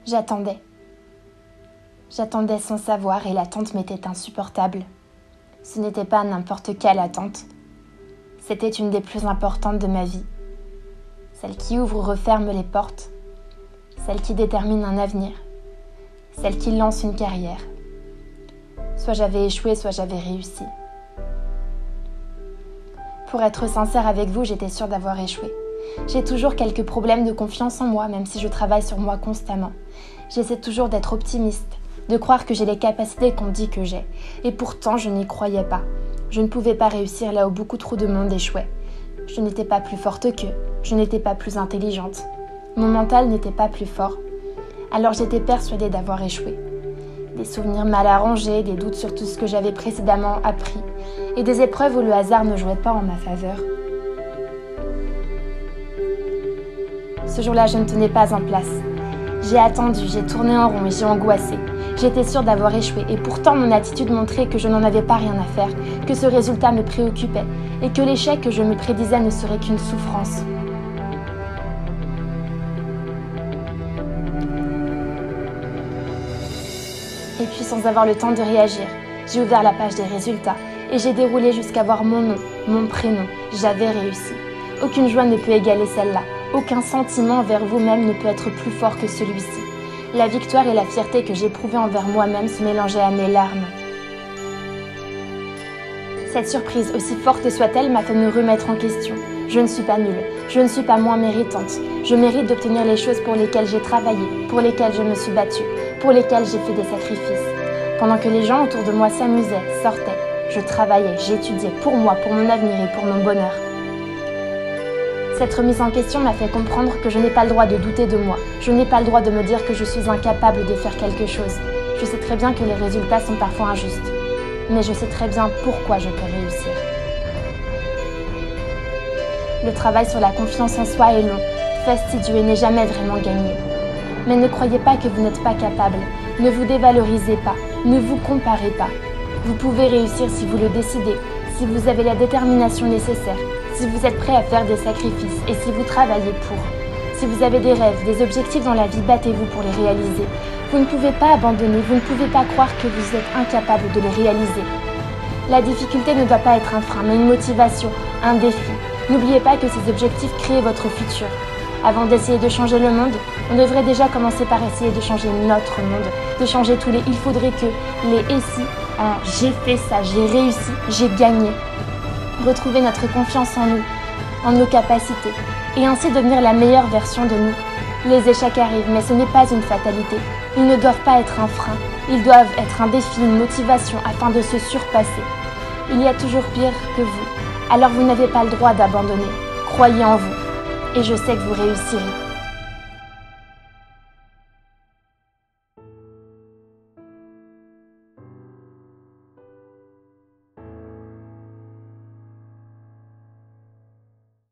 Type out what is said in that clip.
J'attendais. J'attendais sans savoir et l'attente m'était insupportable. Ce n'était pas n'importe quelle attente. C'était une des plus importantes de ma vie. Celle qui ouvre ou referme les portes. Celle qui détermine un avenir. Celle qui lance une carrière. Soit j'avais échoué, soit j'avais réussi. Pour être sincère avec vous, j'étais sûre d'avoir échoué. J'ai toujours quelques problèmes de confiance en moi, même si je travaille sur moi constamment. J'essaie toujours d'être optimiste, de croire que j'ai les capacités qu'on dit que j'ai. Et pourtant, je n'y croyais pas. Je ne pouvais pas réussir là où beaucoup trop de monde échouait. Je n'étais pas plus forte qu'eux, je n'étais pas plus intelligente. Mon mental n'était pas plus fort. Alors j'étais persuadée d'avoir échoué. Des souvenirs mal arrangés, des doutes sur tout ce que j'avais précédemment appris, et des épreuves où le hasard ne jouait pas en ma faveur. Ce jour-là, je ne tenais pas en place. J'ai attendu, j'ai tourné en rond et j'ai angoissé. J'étais sûre d'avoir échoué et pourtant mon attitude montrait que je n'en avais pas rien à faire, que ce résultat me préoccupait et que l'échec que je me prédisais ne serait qu'une souffrance. Et puis sans avoir le temps de réagir, j'ai ouvert la page des résultats et j'ai déroulé jusqu'à voir mon nom, mon prénom. J'avais réussi. Aucune joie ne peut égaler celle-là. Aucun sentiment envers vous-même ne peut être plus fort que celui-ci. La victoire et la fierté que j'éprouvais envers moi-même se mélangeaient à mes larmes. Cette surprise, aussi forte soit-elle, m'a fait me remettre en question. Je ne suis pas nulle, je ne suis pas moins méritante. Je mérite d'obtenir les choses pour lesquelles j'ai travaillé, pour lesquelles je me suis battue, pour lesquelles j'ai fait des sacrifices. Pendant que les gens autour de moi s'amusaient, sortaient, je travaillais, j'étudiais pour moi, pour mon avenir et pour mon bonheur. Cette remise en question m'a fait comprendre que je n'ai pas le droit de douter de moi. Je n'ai pas le droit de me dire que je suis incapable de faire quelque chose. Je sais très bien que les résultats sont parfois injustes. Mais je sais très bien pourquoi je peux réussir. Le travail sur la confiance en soi est long, fastidieux et n'est jamais vraiment gagné. Mais ne croyez pas que vous n'êtes pas capable. Ne vous dévalorisez pas. Ne vous comparez pas. Vous pouvez réussir si vous le décidez, si vous avez la détermination nécessaire, si vous êtes prêt à faire des sacrifices et si vous travaillez pour. Si vous avez des rêves, des objectifs dans la vie, battez-vous pour les réaliser. Vous ne pouvez pas abandonner, vous ne pouvez pas croire que vous êtes incapable de les réaliser. La difficulté ne doit pas être un frein, mais une motivation, un défi. N'oubliez pas que ces objectifs créent votre futur. Avant d'essayer de changer le monde, on devrait déjà commencer par essayer de changer notre monde, de changer tous les « il faudrait que », les « et si », en « j'ai fait ça, j'ai réussi, j'ai gagné ». Retrouver notre confiance en nous, en nos capacités, et ainsi devenir la meilleure version de nous. Les échecs arrivent, mais ce n'est pas une fatalité. Ils ne doivent pas être un frein, ils doivent être un défi, une motivation afin de se surpasser. Il y a toujours pire que vous, alors vous n'avez pas le droit d'abandonner. Croyez en vous, et je sais que vous réussirez.